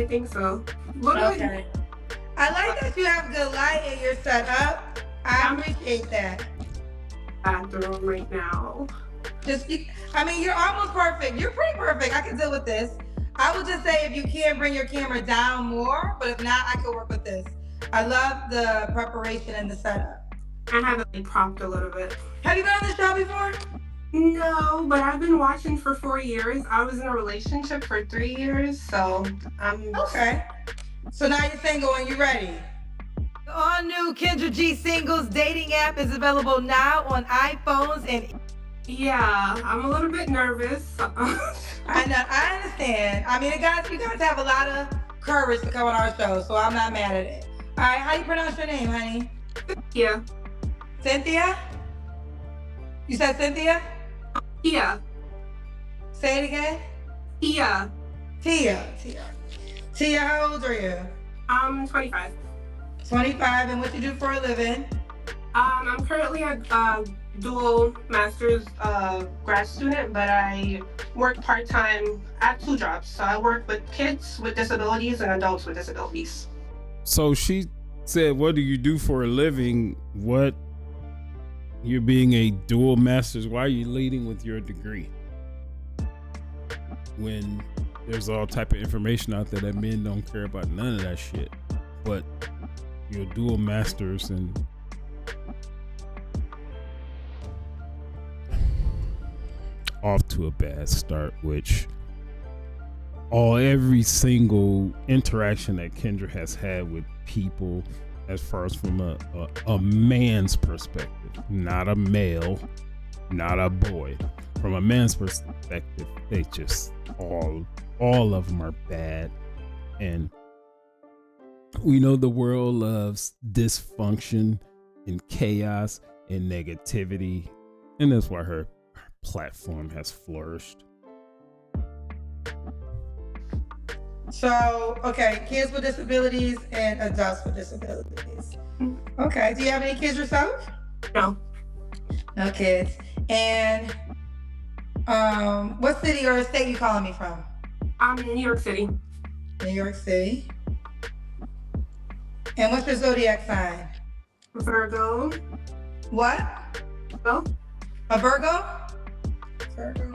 I think so. What Okay. I like that you have good light in your setup. I appreciate that. Bathroom right now. I mean, you're almost perfect. You're pretty perfect. I can deal with this. I would just say if you can bring your camera down more, but if not, I can work with this. I love the preparation and the setup. I have it like propped a little bit. Have you been on the show before? No, but I've been watching for 4 years. I was in a relationship for 3 years, so I'm okay. So now you're single and you're ready. The all-new Kendra G Singles dating app is available now on iPhones and... Yeah, I'm a little bit nervous. I know, I understand. I mean, you guys have a lot of courage to come on our show, so I'm not mad at it. All right, how do you pronounce your name, honey? Yeah. Cynthia? You said Cynthia? Yeah. Say it again? Yeah. Tia, how old are you? I'm 25. 25, and what you do for a living? I'm currently a dual master's grad student, but I work part-time at 2 jobs. So I work with kids with disabilities and adults with disabilities. So she said, what do you do for a living? What? You're being a dual master's. Why are you leading with your degree? When there's all type of information out there that men don't care about none of that shit. But you're dual masters and off to a bad start, which every single interaction that Kendra has had with people, as far as from a man's perspective, not a male, not a boy, from a man's perspective, they just all of them are bad. And we know the world loves dysfunction and chaos and negativity, and that's why her platform has flourished. So, okay, kids with disabilities and adults with disabilities. Okay, do you have any kids yourself? No. No kids. And what city or state you calling me from? I'm in New York City. New York City. And what's your zodiac sign? Virgo. What? Oh. A Virgo? Virgo.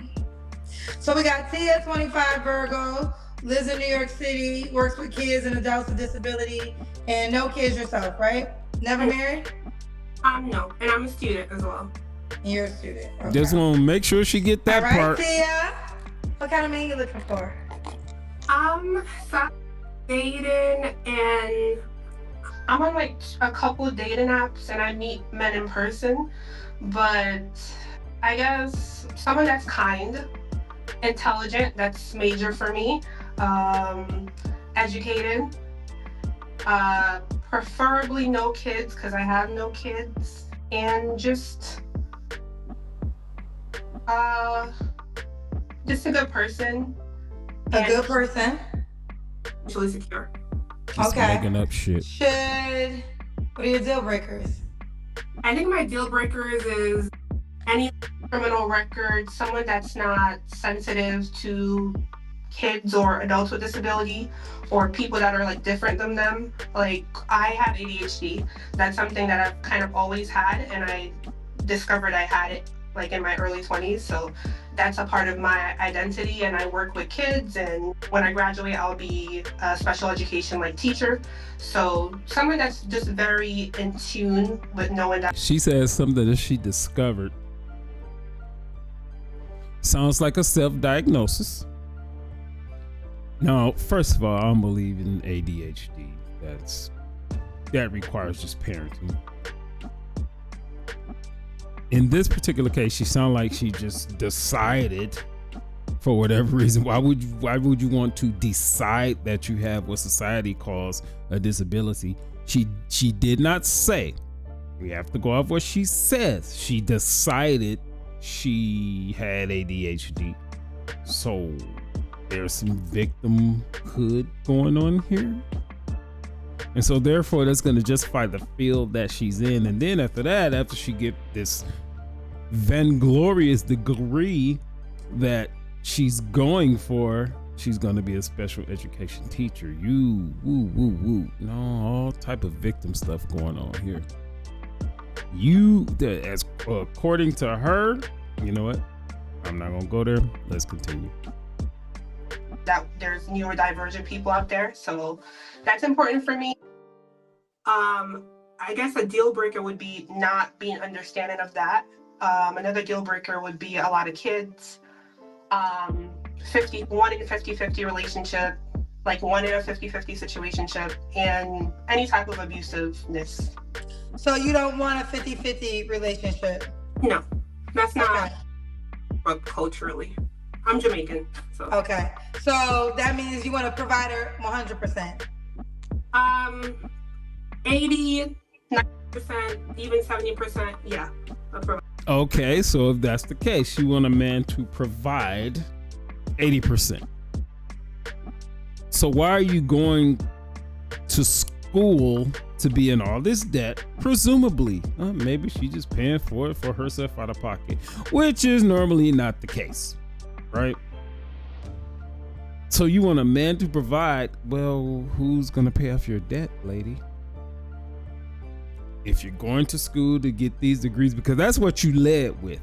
So we got Tia, 25, Virgo, lives in New York City, works with kids and adults with disability, and no kids yourself, right? Never married? No, and I'm a student as well. You're a student. Okay. Just want to make sure she get that all right, part. Tia, what kind of man you looking for? So dating, and I'm on like a couple dating apps, and I meet men in person, but I guess someone that's kind, intelligent, that's major for me, educated, preferably no kids because I have no kids, and just a good person. A good person. Financially secure. Just making up shit. What are your deal breakers? I think my deal breakers is any criminal record, someone that's not sensitive to kids or adults with disability or people that are like different than them. Like I have ADHD. That's something that I've kind of always had, and I discovered I had it like in my early 20s. So that's a part of my identity, and I work with kids, and when I graduate I'll be a special education like teacher. So someone that's just very in tune with knowing that. She says something that she discovered. Sounds like a self-diagnosis. No, first of all, I don't believe in ADHD. That requires just parenting. In this particular case, she sounded like she just decided, for whatever reason. Why would you want to decide that you have what society calls a disability? She did not say. We have to go off what she says. She decided she had ADHD. So there's some victimhood going on here. And so therefore that's going to justify the field that she's in. And then after that, after she get this vainglorious degree that she's going for, she's going to be a special education teacher. You woo woo woo. No, all type of victim stuff going on here. As according to her, you know what? I'm not gonna go there. Let's continue. That there's neurodivergent people out there, so that's important for me. I guess a deal breaker would be not being understanding of that. Another deal breaker would be a lot of kids. 1 in a 50-50 relationship, like 1 in a 50-50 situationship, and any type of abusiveness. So you don't want a 50-50 relationship? No, that's not Okay. culturally. I'm Jamaican, so. Okay. So that means you want a provider 100%. 80, 90%, even 70%, yeah. Okay, so if that's the case, you want a man to provide 80%. So why are you going to school to be in all this debt? Presumably, maybe she's just paying for it for herself out of pocket, which is normally not the case, right? So you want a man to provide. Well, who's gonna pay off your debt, lady? If you're going to school to get these degrees, because that's what you led with.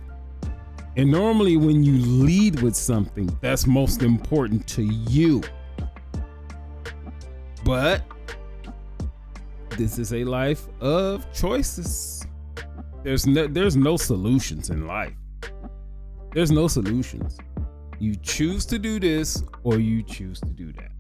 And normally when you lead with something, that's most important to you. But this is a life of choices. There's no solutions in life. There's no solutions. You choose to do this or you choose to do that.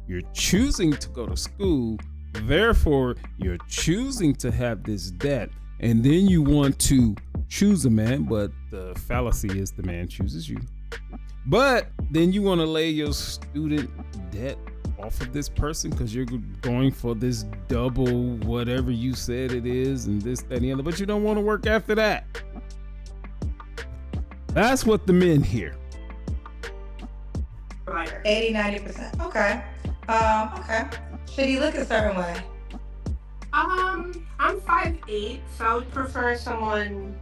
You're choosing to go to school, therefore you're choosing to have this debt, and then you want to choose a man, but the fallacy is the man chooses you. But then you want to lay your student debt off of this person because you're going for this double whatever you said it is and this, that, and the other, but you don't want to work after that. That's what the men hear. 80-90%. Okay. Okay. Should he look a certain way? I'm 5'8", so I would prefer someone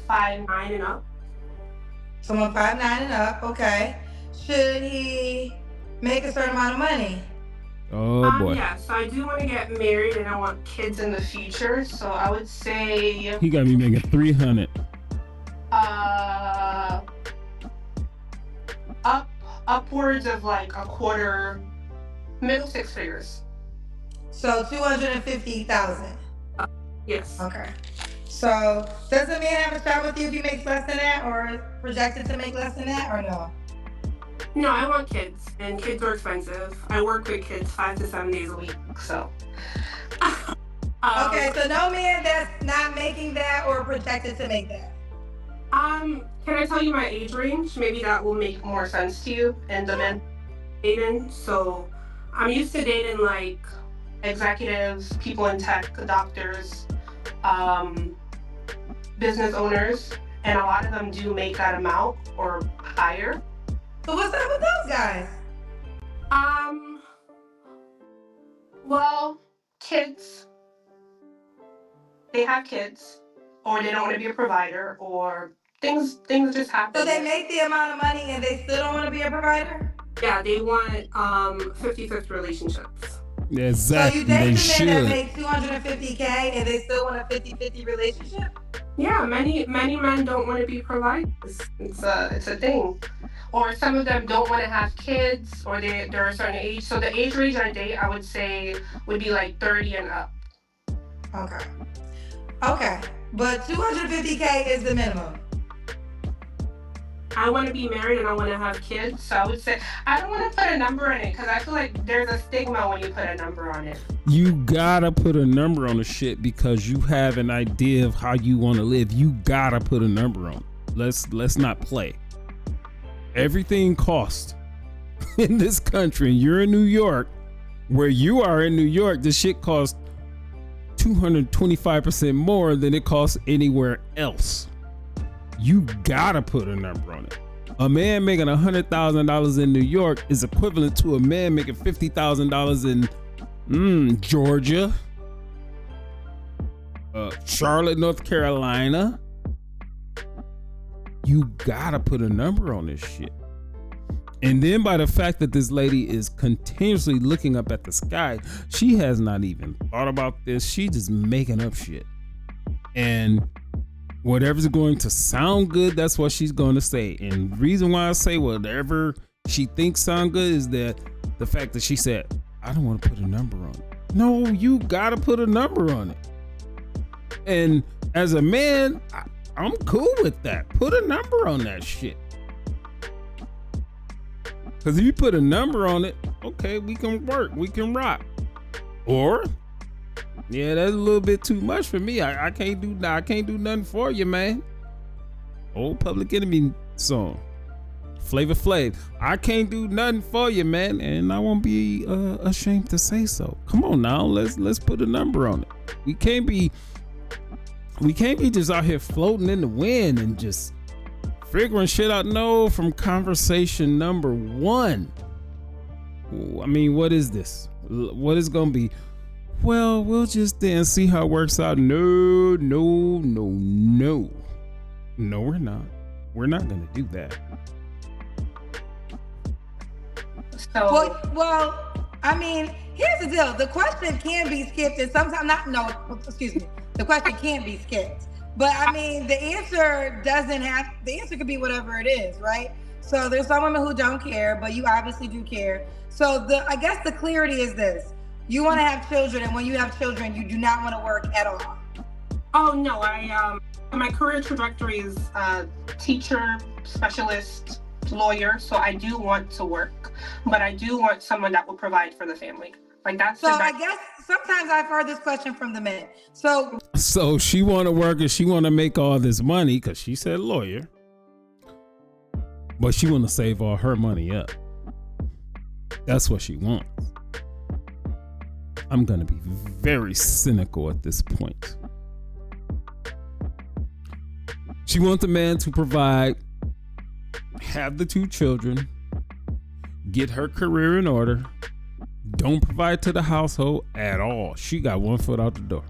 5'9" and up. Someone 5'9" and up. Okay. Should he make a certain amount of money? Oh boy. Yeah, so I do want to get married and I want kids in the future, so I would say He got me making 300. Upwards of like a quarter, middle 6 figures. So 250,000. Yes. Okay. So does the man have a shot with you if he makes less than that, or projected to make less than that, or no? No, I want kids, and kids are expensive. I work with kids 5 to 7 days a week, so. Okay, so no man that's not making that or projected to make that. Can I tell you my age range? Maybe that will make more sense to you and the men dating. So I'm used to dating like executives, people in tech, doctors, business owners, and a lot of them do make that amount or higher. So what's up with those guys? Well, kids. They have kids, or they don't want to be a provider, or things just happen. So they make the amount of money and they still don't want to be a provider? Yeah, they want 50-50 relationships. Exactly. So you date They the men that should. make $250K and they still want a 50-50 relationship? Yeah, many men don't want to be providers. It's a thing. Or some of them don't want to have kids, or they're a certain age. So the age range I date, I would say, would be like 30 and up. Okay. Okay. But 250K is the minimum. I want to be married and I want to have kids. So I would say, I don't want to put a number on it because I feel like there's a stigma when you put a number on it. You gotta put a number on the shit because you have an idea of how you want to live. You gotta put a number on it. Let's not play. Everything costs in this country. And you're in New York. Where you are in New York, this shit costs 225% more than it costs anywhere else. You gotta put a number on it. A man making $100,000 in New York is equivalent to a man making $50,000 in Georgia, Charlotte, North Carolina. You gotta put a number on this shit. And then by the fact that this lady is continuously looking up at the sky, she has not even thought about this. She just making up shit. And whatever's going to sound good, that's what she's going to say. And the reason why I say whatever she thinks sound good is that the fact that she said, I don't want to put a number on it. No, you got to put a number on it. And as a man, I'm cool with that. Put a number on that shit. Because if you put a number on it, okay, we can work, we can rock. Or, yeah, that's a little bit too much for me. I can't do nothing for you, man. Old Public Enemy song, Flavor Flav. I can't do nothing for you, man, and I won't be ashamed to say so. Come on now, let's put a number on it. We can't be just out here floating in the wind and just figuring shit out. No, from conversation number one. I mean, what is this? What is gonna be? Well, we'll just then see how it works out. No, we're not. We're not gonna do that. So Well, I mean, here's the deal. The question can be skipped, and sometimes the question can't be skipped. But I mean, the answer could be whatever it is, right? So there's some women who don't care, but you obviously do care. So I guess the clarity is this: you want to have children, and when you have children, you do not want to work at all. Oh no, my career trajectory is teacher, specialist, lawyer. So I do want to work, but I do want someone that will provide for the family. Like that's. So I guess sometimes I've heard this question from the men. So she want to work and she want to make all this money because she said lawyer, but she want to save all her money up. That's what she wants. I'm gonna be very cynical at this point. She wants the man to provide, have the 2 children, get her career in order, don't provide to the household at all. She got one foot out the door.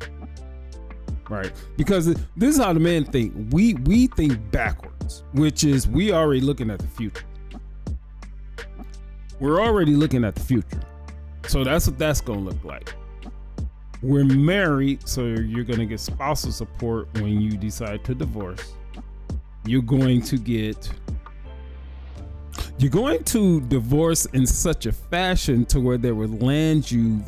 Right? Because this is how the men think. We think backwards, which is we already looking at the future. We're already looking at the future. So that's what that's going to look like. We're married, so you're going to get spousal support when you decide to divorce. You're going to divorce in such a fashion to where they would land you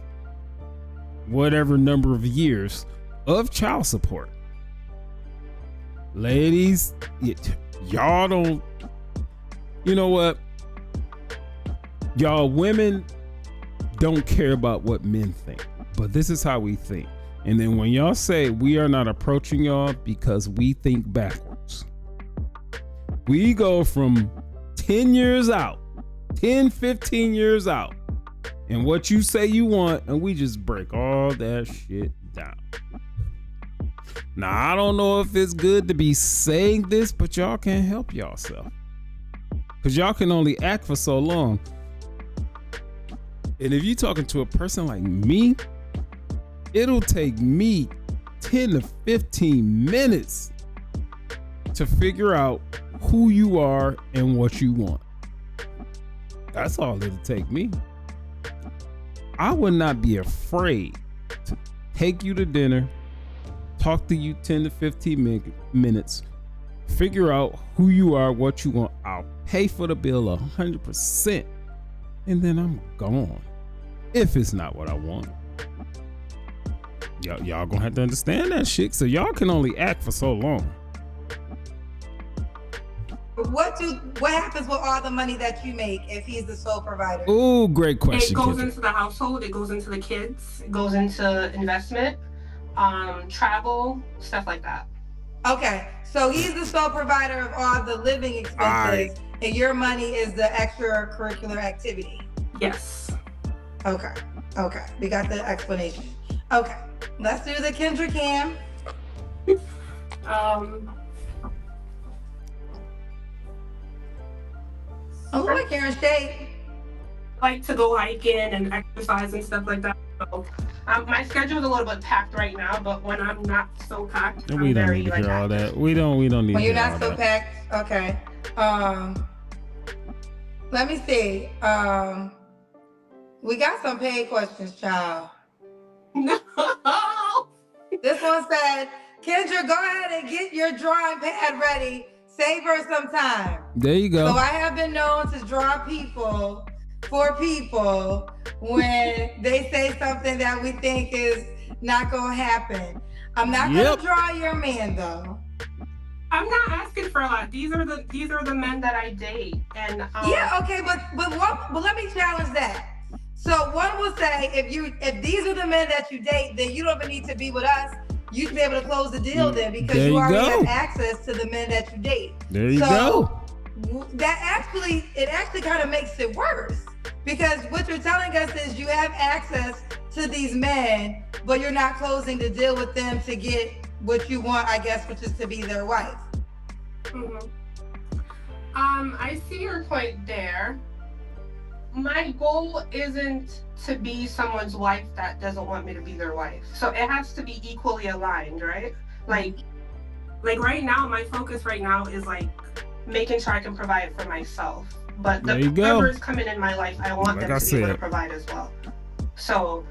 whatever number of years of child support. Ladies, y'all don't, you know what? Y'all women don't care about what men think, but this is how we think. And then when y'all say we are not approaching y'all because we think backwards, we go from 10 years out, 10, 15 years out, and what you say you want, and we just break all that shit down. Now, I don't know if it's good to be saying this, but y'all can't help yourself. Because y'all can only act for so long. And if you're talking to a person like me, it'll take me 10 to 15 minutes to figure out who you are and what you want. That's all it'll take me. I would not be afraid to take you to dinner, talk to you 10 to 15 minutes, figure out who you are, what you want. I'll pay for the bill 100%, and then I'm gone. If it's not what I want. Y'all gonna have to understand that shit. So y'all can only act for so long. What happens with all the money that you make if he's the sole provider? Oh, great question. It goes into the household, it goes into the kids, it goes into investment, travel, stuff like that. Okay, so he's the sole provider of all the living expenses, and your money is the extracurricular activity. Yes. Okay, we got the explanation. Okay, let's do the Kendra Cam. Oh, look, Karen State. Like to go hiking and exercise and stuff like that. So, my schedule is a little bit packed right now, but when I'm not so packed, we don't need to hear all that. We don't need. When you're not so packed, okay. Let me see. We got some paid questions, child. No. This one said, Kendra, go ahead and get your drawing pad ready. Save her some time. There you go. So I have been known to draw people for people when they say something that we think is not gonna happen. I'm not gonna draw your man though. I'm not asking for a lot. These are the men that I date, and yeah, okay, but let me challenge that. So one will say, if these are the men that you date, then you don't even need to be with us. You should be able to close the deal then, because There you you already go. have access to the men that you date. There you go. That actually kind of makes it worse, because what you're telling us is you have access to these men, but you're not closing the deal with them to get what you want, I guess, which is to be their wife. Mm-hmm. I see your point there. My goal isn't to be someone's wife that doesn't want me to be their wife. So it has to be equally aligned, right? Like right now, my focus right now is like making sure I can provide for myself. But the whoever's coming in my life, I want them to be able to provide as well. So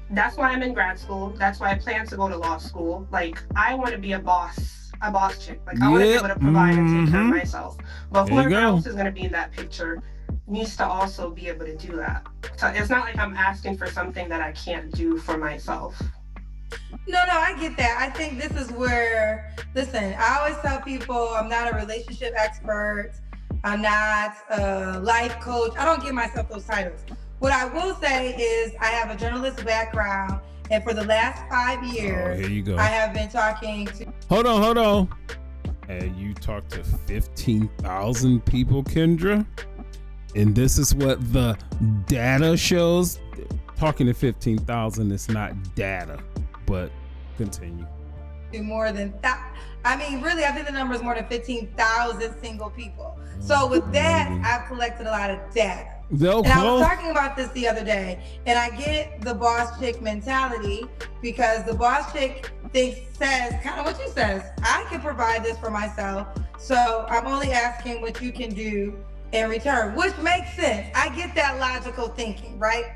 that's why I'm in grad school. That's why I plan to go to law school. Like, I want to be a boss chick. Like, I want to be able to provide and take care of myself. But whoever else is going to be in that picture needs to also be able to do that. So it's not like I'm asking for something that I can't do for myself. No, I get that. I think this is where, listen, I always tell people I'm not a relationship expert. I'm not a life coach. I don't give myself those titles. What I will say is I have a journalist background, and for the last 5 years, here you go. I have been talking to... Hold on. And you talked to 15,000 people, Kendra? And this is what the data shows? Talking to 15,000 is not data, but continue. More than that. I mean, really, I think the number is more than 15,000 single people. So with that, I've collected a lot of data. And I was talking about this the other day, and I get the boss chick mentality, because the boss chick says kind of what you says. I can provide this for myself, so I'm only asking what you can do in return, which makes sense. I get that logical thinking, right?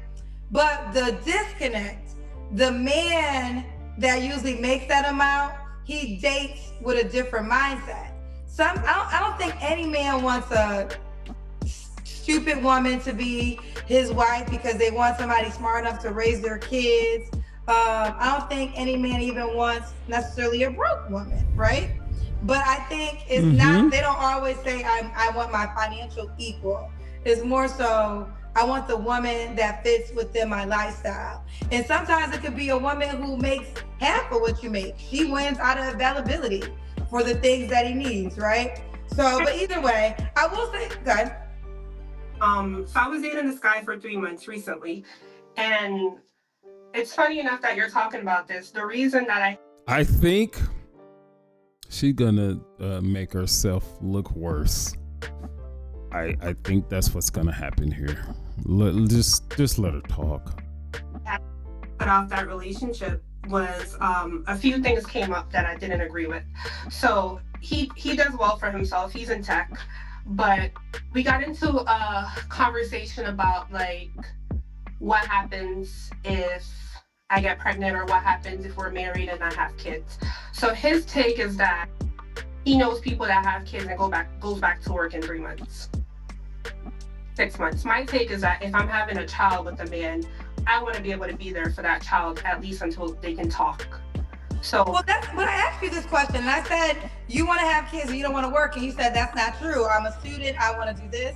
But the disconnect, the man that usually makes that amount, he dates with a different mindset. I don't think any man wants a stupid woman to be his wife because they want somebody smart enough to raise their kids. I don't think any man even wants necessarily a broke woman, right? But I think it's not, they don't always say I want my financial equal. It's more so, I want the woman that fits within my lifestyle. And sometimes it could be a woman who makes half of what you make. She wins out of availability for the things that he needs, right? So, but either way, I will say, good. So I was dating this guy for 3 months recently, and it's funny enough that you're talking about this. The reason that I think she's gonna make herself look worse. I think that's what's gonna happen here. Just let her talk. Cut off that relationship was a few things came up that I didn't agree with. So he does well for himself. He's in tech, but we got into a conversation about like what happens if I get pregnant, or what happens if we're married and I have kids. So his take is that he knows people that have kids and goes back to work in 3 months, 6 months. My take is that if I'm having a child with a man, I want to be able to be there for that child at least until they can talk. So well, that's when I asked you this question, and I said you want to have kids and you don't want to work, and you said that's not true. I'm a student. I want to do this.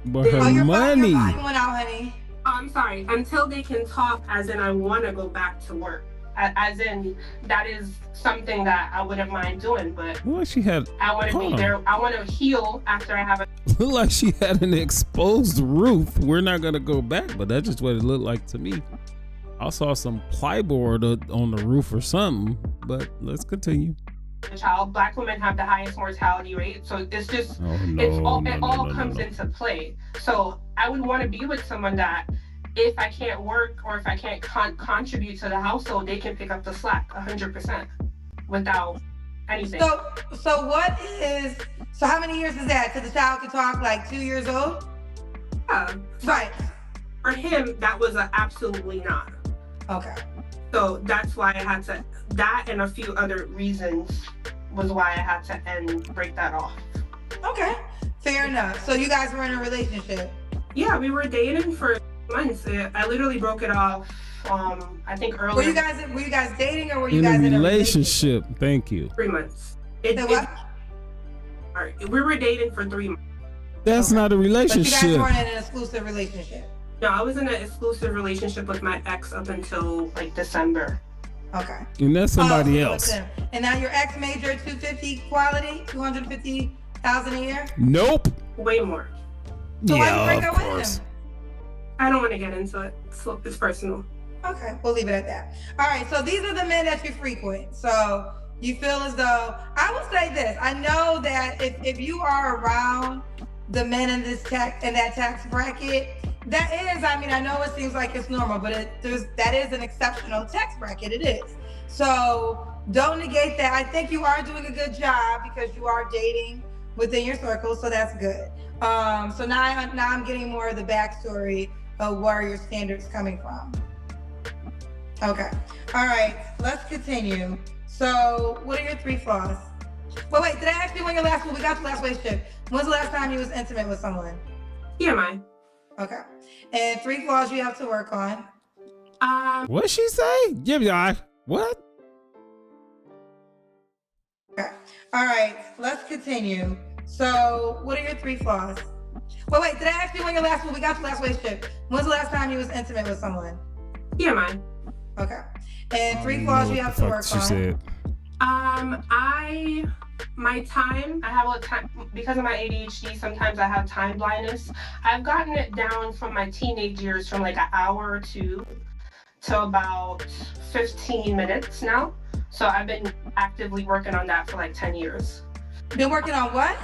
But her money. Your phone went out, honey. I'm sorry. Until they can talk, as in I want to go back to work. As in, that is something that I wouldn't mind doing, but well, she had. I want to be there. I want to heal after I have a. Looked like she had an exposed roof. We're not gonna go back, but that's just what it looked like to me. I saw some plyboard on the roof or something, but let's continue. Child, Black women have the highest mortality rate, so it's just it all comes into play. So I would want to be with someone that, if I can't work or if I can't contribute to the household, they can pick up the slack 100% without anything. So how many years is that till the child can talk? Like 2 years old? Yeah. Right. For him, that was a absolutely not. Okay. So that's why I had to, that and a few other reasons was why I had to break that off. Okay. Fair enough. So you guys were in a relationship? Yeah, we were dating for months. I literally broke it off. I think earlier. Were you guys dating or were you In guys a in a relationship. Thank you. 3 months. What? All right, we were dating for 3 months. That's not a But you guys relationship. weren't in an exclusive relationship. No, I was in an exclusive relationship with my ex up until like December. Okay. And that's somebody Oh, else. listen. And now your ex made your 250 quality, 250,000 a year. Nope. Way more. So why'd you Yeah, break of up with course. him? I don't want to get into it. It's personal. Okay, we'll leave it at that. All right, so these are the men that you frequent. So you feel as though, I will say this, I know that if you are around the men in that tax bracket, that is, I mean, I know it seems like it's normal, but that is an exceptional tax bracket, it is. So don't negate that. I think you are doing a good job because you are dating within your circle, so that's good. So now I'm getting more of the backstory of where your standards coming from. Okay. All right. Let's continue. So, what are your 3 flaws? Well, wait. Did I ask you when we got your last relationship? When's the last time you was intimate with someone? TMI. Okay. And 3 flaws you have to work on. What'd she say? Give me what? Okay. All right. Let's continue. So, what are your 3 flaws? Well, wait. Did I ask you when we got your last relationship? When's the last time you was intimate with someone? TMI. Okay. And 3 flaws you have to work She on. said. My time, I have a time, because of my ADHD, sometimes I have time blindness. I've gotten it down from my teenage years from like an hour or 2 to about 15 minutes now. So I've been actively working on that for like 10 years. Been working on what?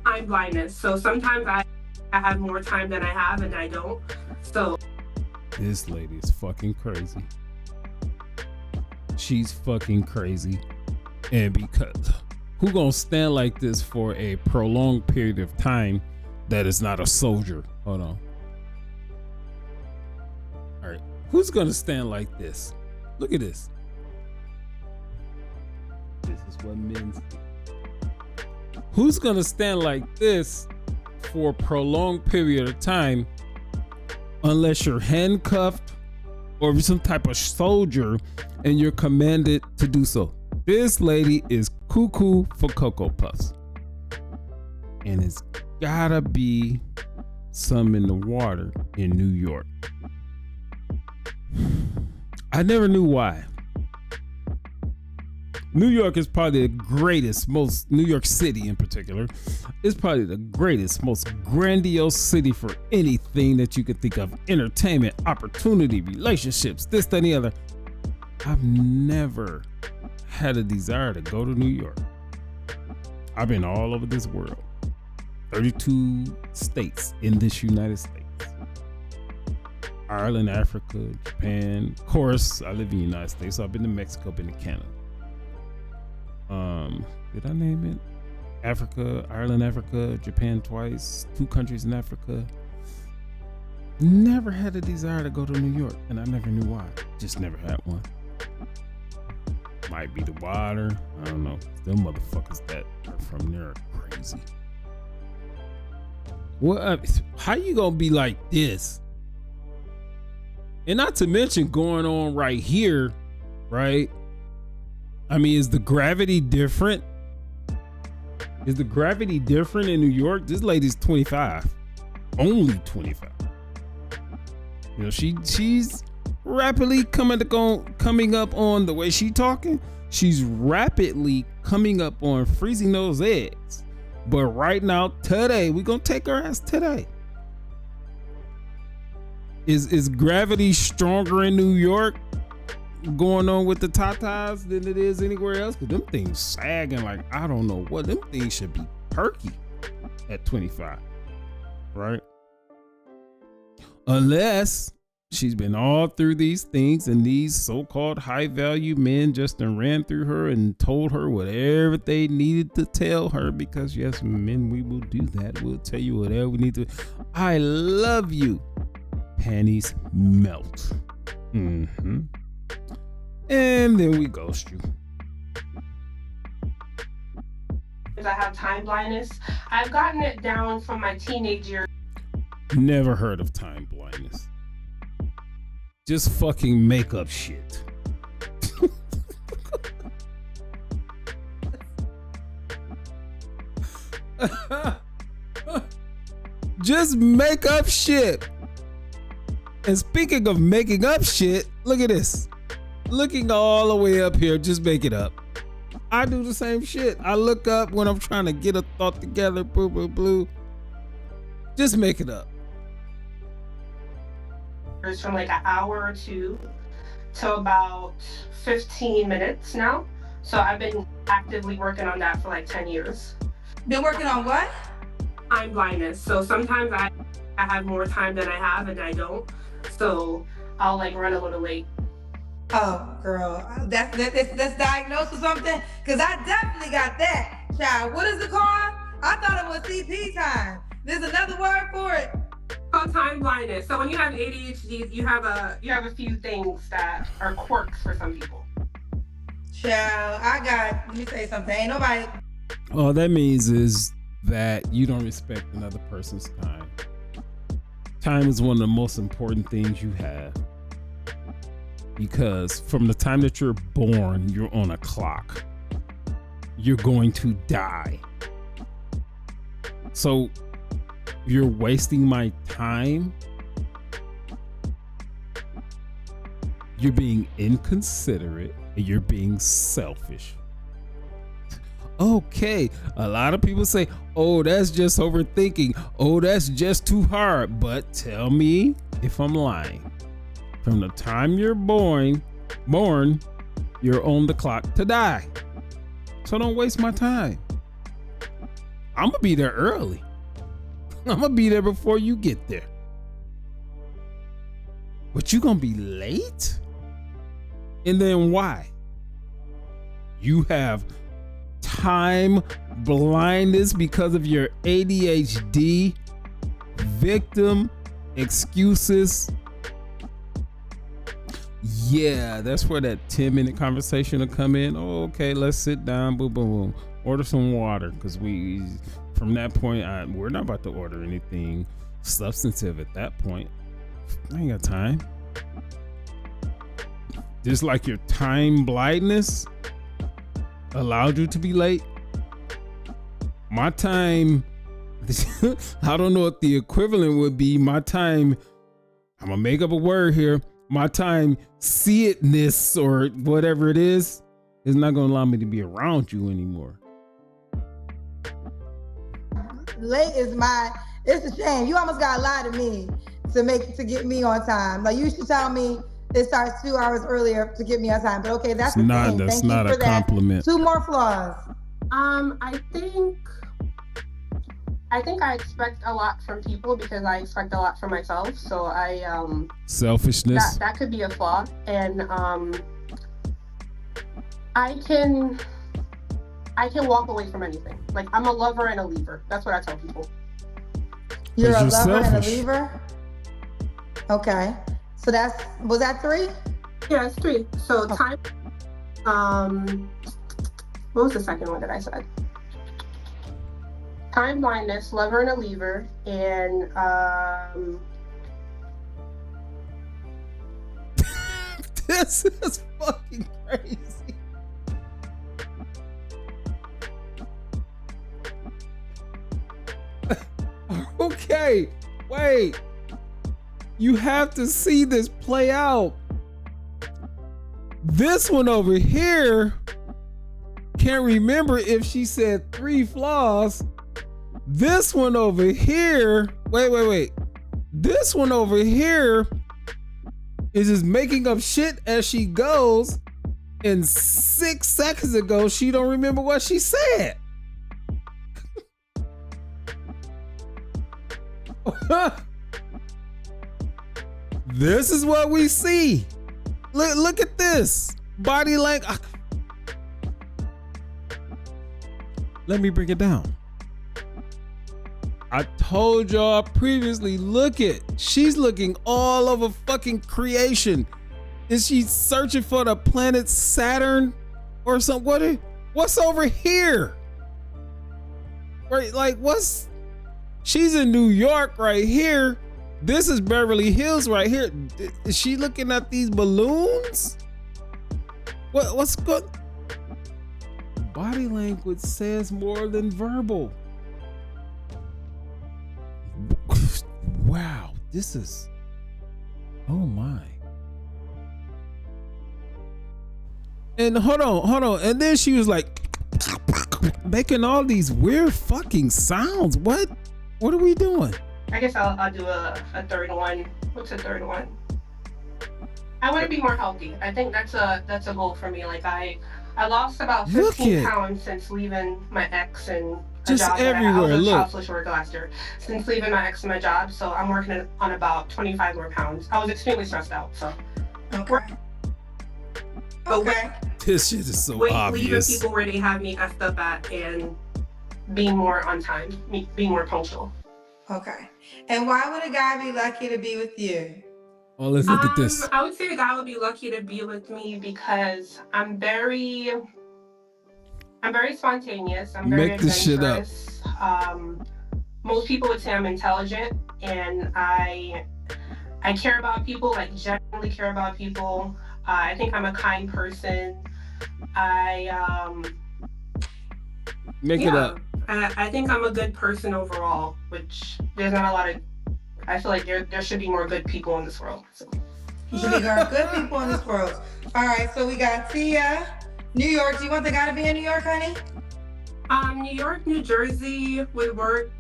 Time blindness. So sometimes I have more time than I have and I don't. So This lady is fucking crazy. She's fucking crazy. And because who gonna stand like this for a prolonged period of time that is not a soldier? Hold on. All right. Who's gonna stand like this? Look at this. This is what men do. Who's gonna stand like this for a prolonged period of time unless you're handcuffed or some type of soldier and you're commanded to do so? This lady is cuckoo for Cocoa Puffs. And it's gotta be some in the water in New York. I never knew why. New York is probably the greatest, New York City in particular, is probably the greatest, most grandiose city for anything that you could think of. Entertainment, opportunity, relationships, this, that, and the other. I've never had a desire to go to New York. I've been all over this world. 32 states in this United States. Ireland, Africa, Japan. Of course, I live in the United States, so I've been to Mexico, been to Canada. Did I name it? Africa, Ireland, Africa, Japan twice, 2 countries in Africa. Never had a desire to go to New York, and I never knew why. Just never had one. Might be the water. I don't know. Them motherfuckers that are from there are crazy. What? How you gonna be like this? And not to mention going on right here, right? I mean, is the gravity different? Is the gravity different in New York? This lady's 25. Only 25. You know, she's rapidly coming up on the way she talking. She's rapidly coming up on freezing those eggs. But right now, today, we're gonna take her ass today. Is gravity stronger in New York going on with the tatas than it is anywhere else? Because them things sagging like I don't know what. Them things should be perky at 25, right? Unless She's been all through these things, and these so-called high-value men just done ran through her and told her whatever they needed to tell her, because yes, men, we will do that. We'll tell you whatever we need to. I love you. Panties melt. Mm-hmm. And then we ghost you. I have time blindness. I've gotten it down from my teenage years. Never heard of time blindness. Just fucking make up shit. Just make up shit. And speaking of making up shit, look at this. Looking all the way up here, just make it up. I do the same shit. I look up when I'm trying to get a thought together, boo boo blue. Just make it up. From like an hour or two to about 15 minutes now. So I've been actively working on that for like 10 years. Been working on what? Time blindness. So sometimes I have more time than I have and I don't. So I'll like run a little late. Oh, girl, that's diagnosed or something? Because I definitely got that. Child, what is it called? I thought it was CP time. There's another word for it. Called time blindness. So when you have ADHD, you have a few things that are quirks for some people. Child, let me say something. Ain't nobody. All that means is that you don't respect another person's time. Time is one of the most important things you have. Because from the time that you're born, you're on a clock. You're going to die. So you're wasting my time. You're being inconsiderate and you're being selfish. Okay, a lot of people say, oh, that's just overthinking. Oh, that's just too hard. But tell me if I'm lying. From the time you're born, you're on the clock to die. So don't waste my time. I'm gonna be there early. I'm gonna be there before you get there. But you gonna be late? And then why? You have time blindness because of your ADHD, victim excuses. Yeah, that's where that 10-minute conversation will come in. Oh, okay, let's sit down, boom, boom, boom. Order some water, because from that point, we're not about to order anything substantive at that point. I ain't got time. Just like your time blindness allowed you to be late. My time, I don't know what the equivalent would be. My time, I'm gonna make up a word here. My time see-itness or whatever it is not gonna allow me to be around you anymore. Late is it's a shame. You almost gotta lie to me to get me on time. Like you should tell me it starts 2 hours earlier to get me on time. But okay, that's the thing. That's Thank not you a for that. compliment. 2 more flaws. I think I expect a lot from people because I expect a lot from myself. So selfishness. That could be a flaw. And I can walk away from anything. Like I'm a lover and a leaver. That's what I tell people. You're a lover selfish. and a leaver? Okay. So was that 3? Yeah, it's 3. So time. What was the second one that I said? Time blindness, lover and a leaver, and this is fucking crazy. Okay, wait. You have to see this play out. This one over here can't remember if she said 3 flaws. This one over here, wait. This one over here is just making up shit as she goes. And 6 seconds ago, she don't remember what she said. This is what we see. Look at this body language. Let me break it down. I told y'all previously, she's looking all over fucking creation. Is she searching for the planet Saturn or something? What's over here? Right, like she's in New York right here. This is Beverly Hills right here. Is she looking at these balloons? What's good? Body language says more than verbal. Wow, this is, oh my. And hold on. And then she was like making all these weird fucking sounds. What are we doing? I guess I'll do a third one. What's a third one? I want to be more healthy. I think that's a goal for me. Like I lost about 15 pounds since leaving my ex and a job everywhere. I was a child social worker last year. Since leaving my ex and my job, so I'm working on about 25 more pounds. I was extremely stressed out. So okay. This shit is so obvious. Leaving people where they have me effed up at and being more on time, being more punctual. Okay. And why would a guy be lucky to be with you? Oh, let's look at this. I would say a guy would be lucky to be with me because I'm very spontaneous. I'm very Make this shit up. Most people would say I'm intelligent, and I care about people, like genuinely care about people. I think I'm a kind person. Make it up. I think I'm a good person overall, which there's not a lot of. I feel like there should be more good people in this world. So. There are good people in this world. All right, so we got Tia, New York. Do you want the guy to be in New York, honey? New York, New Jersey would work.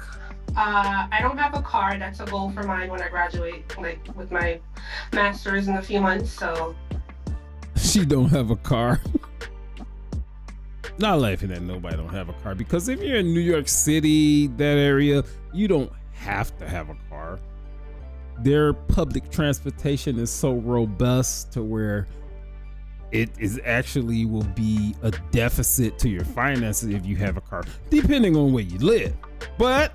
I don't have a car. That's a goal for mine when I graduate, like with my master's in a few months. So. She don't have a car. Not laughing at nobody don't have a car, because if you're in New York City, that area, you don't have to have a car. Their public transportation is so robust to where it is actually will be a deficit to your finances if you have a car, depending on where you live. But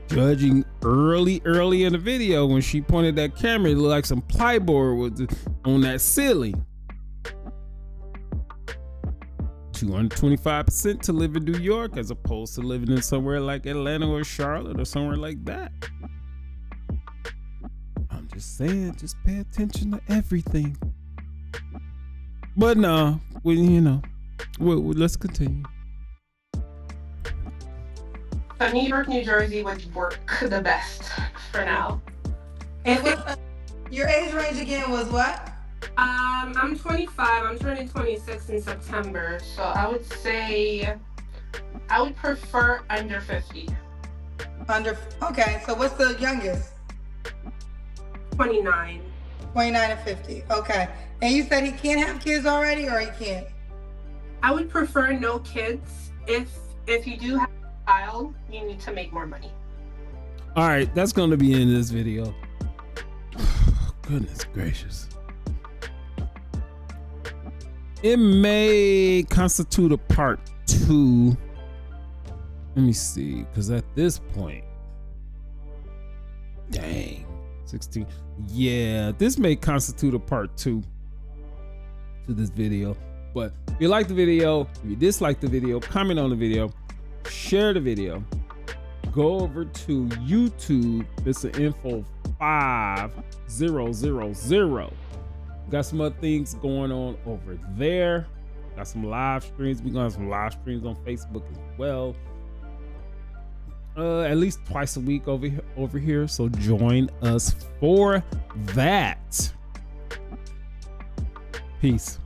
judging early in the video, when she pointed that camera, it looked like some plyboard was on that ceiling. 225% to live in New York as opposed to living in somewhere like Atlanta or Charlotte or somewhere like that. I'm just saying, just pay attention to everything. But no, let's continue. So New York, New Jersey would work the best for now. And your age range again was what? I'm 25. I'm turning 26 in September. So I would say I would prefer under 50. Okay, so what's the youngest? 29. 29 and 50. Okay. And you said he can't have kids already, or he can't? I would prefer no kids. If you do have a child, you need to make more money. All right, that's going to be in this video. Goodness gracious. It may constitute a part 2. Let me see, because at this point, dang, 16. Yeah, this may constitute a part 2 to this video. But if you like the video, if you dislike the video, comment on the video, share the video, go over to YouTube. It's an info 5000. Got some other things going on over there. Got some live streams. We're gonna have some live streams on Facebook as well. At least twice a week over here. So join us for that. Peace.